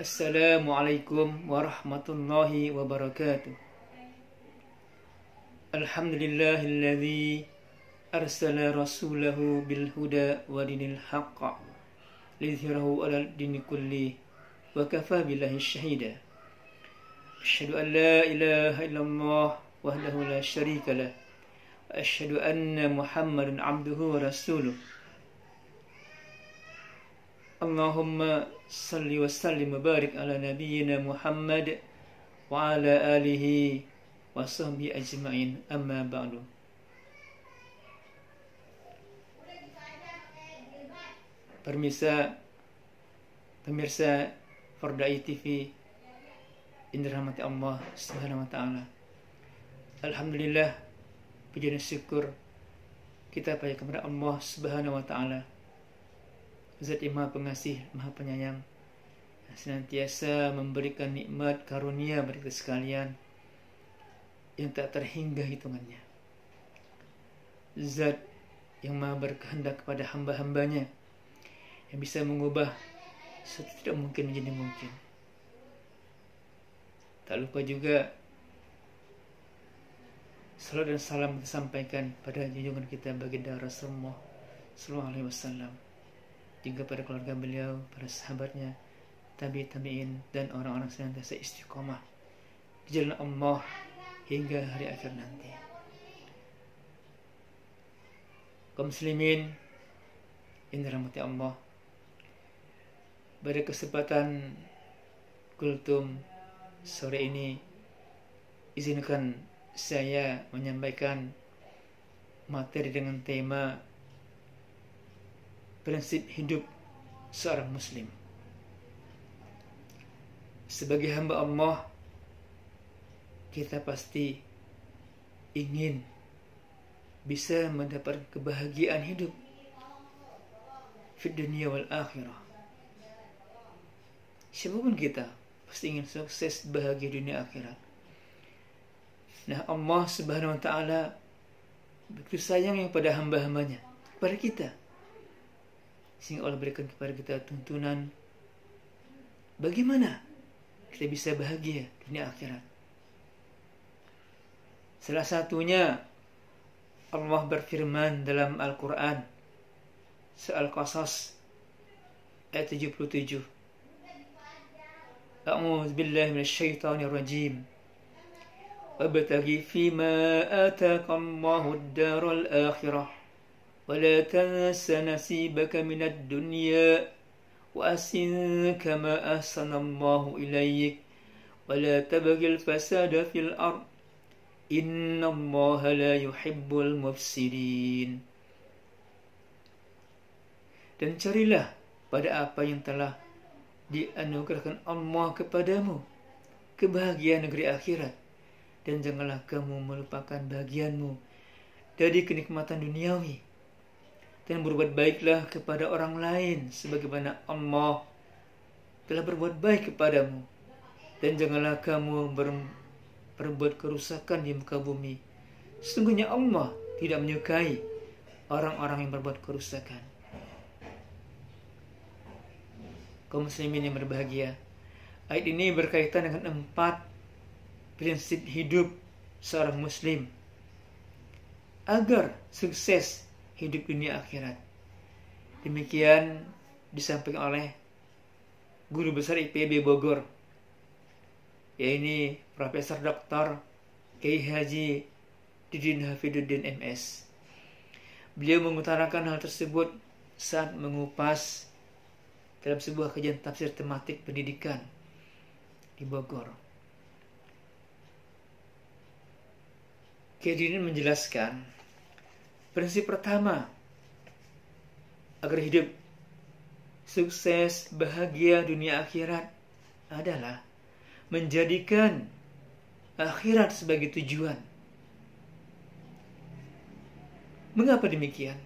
Assalamualaikum warahmatullahi wabarakatuh. Alhamdulillahilladzi arsala rasulahu bil huda wa dinil haqq liyudhhirahu 'alal dini kulli wa kafa billahi syahida. Asyhadu an la ilaha illallah wahdahu la syarika lah wa asyhadu anna Muhammadan 'abduhu wa rasuluh. Allahumma salli wa sallim wa barik ala nabiyyina Muhammad wa ala alihi wa sahbihi ajma'in, amma ba'du. Pemirsa Fardai TV yang dirahmati Allah Subhanahu wa taala. Alhamdulillah, puji dan syukur kita pada kepada Allah Subhanahu wa taala, Zat yang Maha Pengasih, Maha Penyayang, yang senantiasa memberikan nikmat karunia bagi kita sekalian yang tak terhingga hitungannya. Zat yang Maha berkehendak kepada hamba-hambanya, yang bisa mengubah sesuatu tidak mungkin menjadi mungkin. Tak lupa juga salam dan salam kita sampaikan pada junjungan kita baginda Rasulullah sallallahu alaihi wasallam, juga pada keluarga beliau, para sahabatnya, tabi'in, dan orang-orang senantiasa istiqomah di jalan Allah hingga hari akhir nanti. Kaum muslimin yang dirahmati Allah, pada kesempatan kultum sore ini, izinkan saya menyampaikan materi dengan tema prinsip hidup seorang muslim. Sebagai hamba Allah, kita pasti ingin bisa mendapat kebahagiaan hidup di dunia wal akhirah. Siapapun kita pasti ingin sukses, bahagia dunia akhirat. Nah, Allah Subhanahu wa taala begitu sayang pada hamba-hambanya, kepada kita, sehingga Allah berikan kepada kita tuntunan bagaimana kita bisa bahagia dunia akhirat. Salah satunya Allah berfirman dalam Al-Quran, Surah Al-Qasas ayat 77. A'udzu billahi minasyaitonir rajim. Wabtaghi fima ataakallahu ad-daral akhirah ولا تنس نصيبك من الدنيا وأحسن كما أحسن الله إليك ولا تبغ الفساد في الأرض إن الله لا يحب المفسدين. Dan carilah pada apa yang telah dianugerahkan Allah kepadamu, kebahagiaan negeri akhirat, dan janganlah kamu melupakan bagianmu dari kenikmatan duniawi, dan berbuat baiklah kepada orang lain sebagaimana Allah telah berbuat baik kepadamu, dan janganlah kamu berbuat kerusakan di muka bumi. Sesungguhnya Allah tidak menyukai orang-orang yang berbuat kerusakan. Kaum muslimin yang berbahagia, ayat ini berkaitan dengan 4 prinsip hidup seorang muslim agar sukses hidup dunia akhirat. Demikian disampaikan oleh Guru Besar IPB Bogor, yaitu Profesor Dr. Kiai Haji Didin Hafiduddin MS. Beliau mengutarakan hal tersebut saat mengupas dalam sebuah kajian tafsir tematik pendidikan di Bogor. Kiai Didin menjelaskan, prinsip pertama agar hidup sukses, bahagia dunia akhirat adalah menjadikan akhirat sebagai tujuan. Mengapa demikian?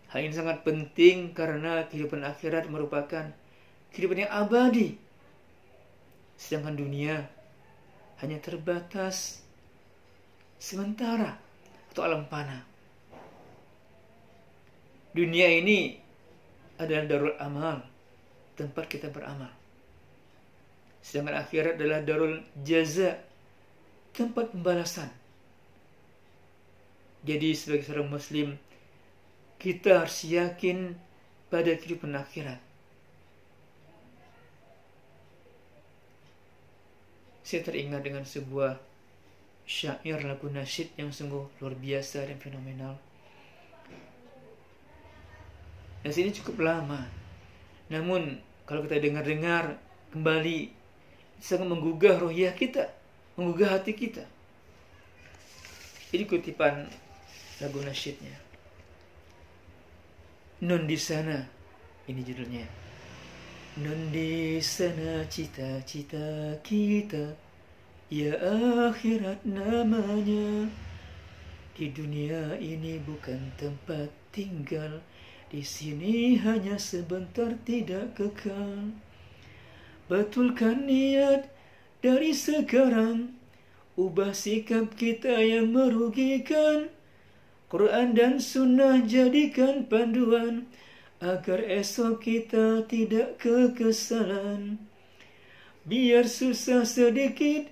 Hal ini sangat penting karena kehidupan akhirat merupakan kehidupan yang abadi, sedangkan dunia hanya terbatas sementara atau alam fana. Dunia ini adalah darul amal, tempat kita beramal. Sedangkan akhirat adalah darul jaza, tempat pembalasan. Jadi sebagai seorang muslim, kita harus yakin pada kehidupan akhirat. Saya teringat dengan sebuah syair lagu nasyid yang sungguh luar biasa dan fenomenal. Dan ini cukup lama. Namun kalau kita dengar-dengar kembali, sangat menggugah rohiyah kita, menggugah hati kita. Ini kutipan lagu nasyidnya. Nun di sana, ini judulnya. Nun di sana cita-cita kita, ya akhirat namanya. Di dunia ini bukan tempat tinggal, di sini hanya sebentar tidak kekal. Betulkan niat dari sekarang, ubah sikap kita yang merugikan. Quran dan sunnah jadikan panduan, agar esok kita tidak kekesalan. Biar susah sedikit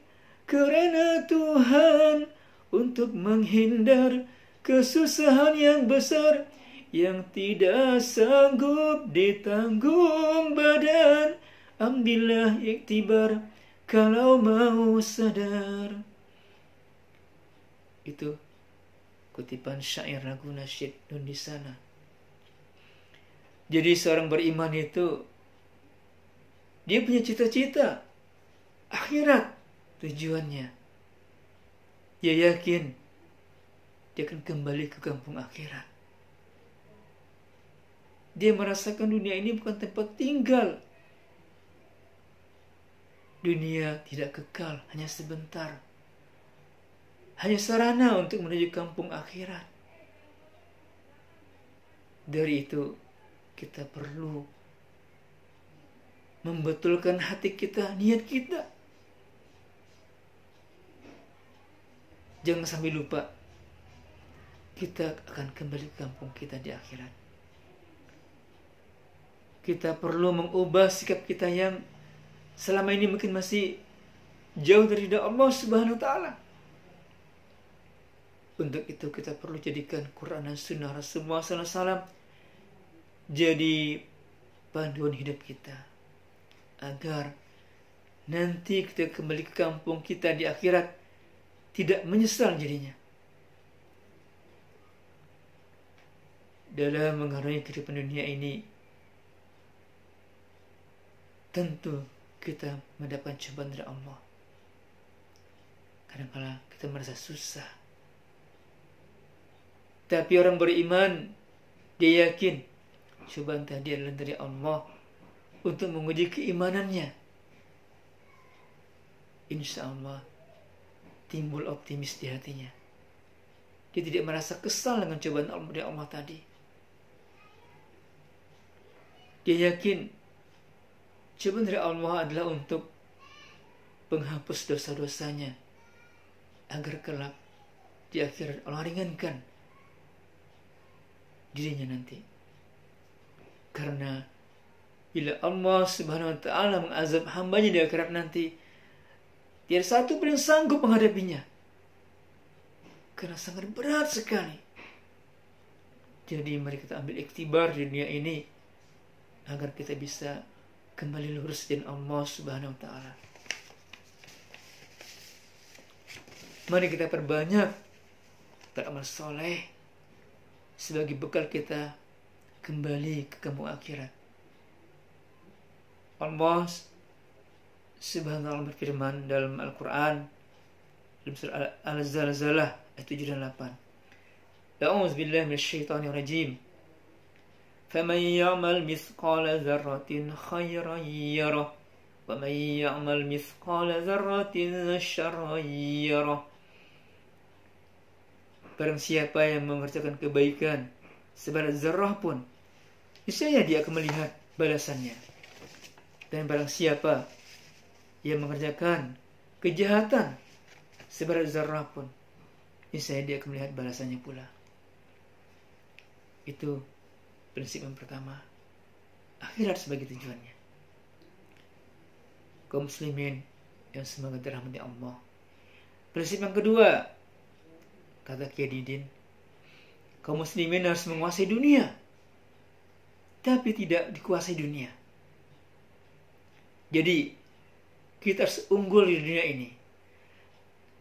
kerana Tuhan, untuk menghindar kesusahan yang besar yang tidak sanggup ditanggung badan. Ambillah iktibar kalau mau sadar. Itu kutipan syair lagu nasyid Nun di sana. Jadi seorang beriman itu, dia punya cita-cita akhirat tujuannya. Dia yakin dia akan kembali ke kampung akhirat. Dia merasakan dunia ini bukan tempat tinggal. Dunia tidak kekal, hanya sebentar. Hanya sarana untuk menuju kampung akhirat. Dari itu, kita perlu membetulkan hati kita, niat kita. Jangan sampai lupa, kita akan kembali ke kampung kita di akhirat. Kita perlu mengubah sikap kita yang selama ini mungkin masih jauh dari ridha Allah Subhanahu wa taala. Untuk itu kita perlu jadikan Quran dan Sunnah Rasulullah SAW jadi panduan hidup kita, agar nanti kita kembali ke kampung kita di akhirat tidak menyesal jadinya. Dalam mengarungi kehidupan dunia ini, tentu kita mendapatkan cobaan dari Allah. Kadang-kadang kita merasa susah. Tapi orang beriman, dia yakin cobaan tadi adalah dari Allah untuk menguji keimanannya. Insya Allah timbul optimis di hatinya. Dia tidak merasa kesal dengan cobaan Allah dari Allah tadi. Dia yakin cobaan dari Allah adalah untuk penghapus dosa-dosanya, agar kelak di akhirat Allah ringankan dirinya nanti. Karena bila Allah Subhanahu wa taala mengazab hambanya di akhirat nanti, tiada satu pun yang sanggup menghadapinya, karena sangat berat sekali. Jadi mari kita ambil iktibar di dunia ini, agar kita bisa kembali lurus dengan Allah Subhanahu wa taala. Mari kita perbanyak beramal soleh sebagai bekal kita kembali ke kampung akhirat. Allah Subhanahu wa taala berfirman dalam Al-Quran, dalam surah Al-Zalzalah ayat 7 dan 8. A'udzu billahi minasyaitonir rajim. فَمَنْ يَعْمَلْ مِثْقَالَ ذَرَّةٍ خَيْرًا يَرَهُ وَمَنْ يَعْمَلْ مِثْقَالَ ذَرَّةٍ شَرًّا يَرَهُ. Barang siapa yang mengerjakan kebaikan seberat zarah pun, niscaya dia akan melihat balasannya. Dan barang siapa yang mengerjakan kejahatan seberat zarah pun, niscaya dia akan melihat balasannya pula. Itu prinsip yang pertama, akhirat sebagai tujuannya. kaum muslimin yang semoga dirahmati Allah. Prinsip yang kedua, kata Kiai Didin, kaum muslimin harus menguasai dunia, tapi tidak dikuasai dunia. Jadi, kita harus unggul di dunia ini.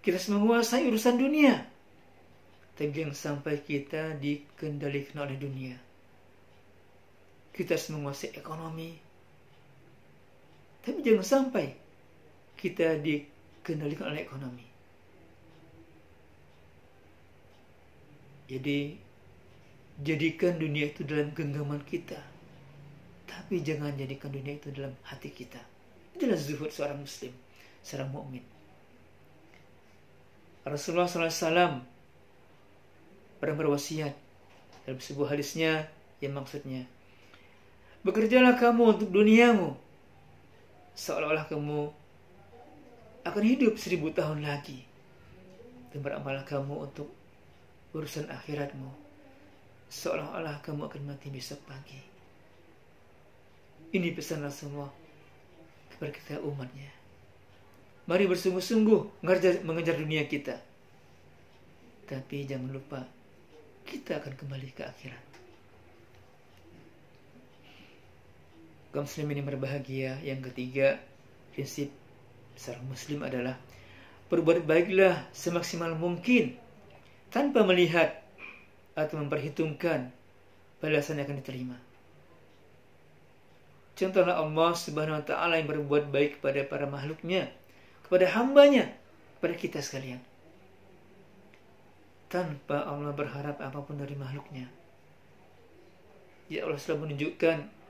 Kita harus menguasai urusan dunia, tapi jangan sampai kita dikendalikan oleh dunia. Kita harus menguasai ekonomi, tapi jangan sampai kita dikendalikan oleh ekonomi. Jadi, jadikan dunia itu dalam genggaman kita, tapi jangan jadikan dunia itu dalam hati kita. Itulah zuhud seorang muslim, seorang mukmin. Rasulullah SAW pernah berwasiat dalam sebuah hadisnya yang maksudnya, bekerjalah kamu untuk duniamu seolah-olah kamu akan hidup 1000 tahun lagi, dan beramallah kamu untuk urusan akhiratmu seolah-olah kamu akan mati besok pagi. Ini pesan Rasulullah kepada kita umatnya. Mari bersungguh-sungguh mengejar dunia kita, tapi jangan lupa kita akan kembali ke akhirat. Kaum muslimin yang berbahagia, yang ketiga, prinsip seorang muslim adalah berbuat baiklah semaksimal mungkin tanpa melihat atau memperhitungkan balasan yang akan diterima. Contohlah Allah Subhanahu wa ta'ala yang berbuat baik kepada para makhluknya, kepada hambanya, kepada kita sekalian, tanpa Allah berharap apapun dari makhluknya. Ya, Allah sudah menunjukkan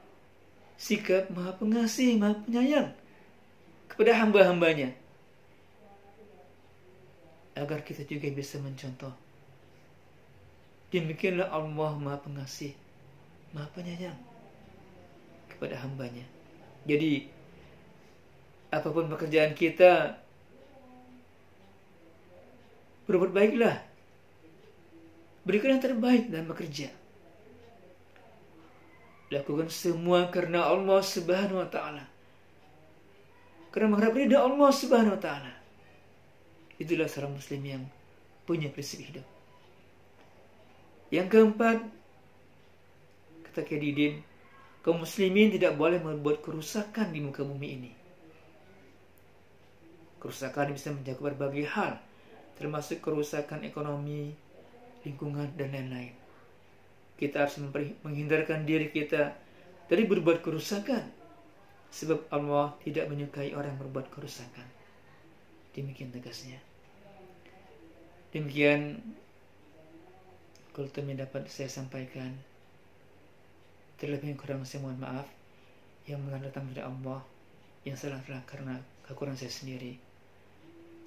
sikap Maha Pengasih, Maha Penyayang kepada hamba-hambanya, agar kita juga bisa mencontoh. Demikianlah Allah Maha Pengasih, Maha Penyayang kepada hambanya. Jadi, apapun pekerjaan kita, berbuat baiklah. Berikan yang terbaik dalam bekerja. Lakukan semua karena Allah Subhanahu wa ta'ala, karena mengharap ridha Allah Subhanahu wa ta'ala. Itulah seorang muslim yang punya prinsip hidup. Yang keempat, kata Kiai Didin, kaum muslimin tidak boleh membuat kerusakan di muka bumi ini. Kerusakan bisa mencakup berbagai hal, termasuk kerusakan ekonomi, lingkungan, dan lain-lain. Kita harus menghindarkan diri kita dari berbuat kerusakan, sebab Allah tidak menyukai orang yang berbuat kerusakan. Demikian tegasnya. Demikian kultum yang dapat saya sampaikan. Terlebih kurang saya mohon maaf. Yang benar datang dari Allah, yang salah adalah karena kekurangan saya sendiri.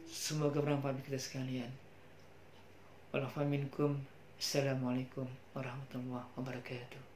Semoga bermanfaat bagi kita sekalian. Walafu minkum. Assalamualaikum warahmatullahi wabarakatuh.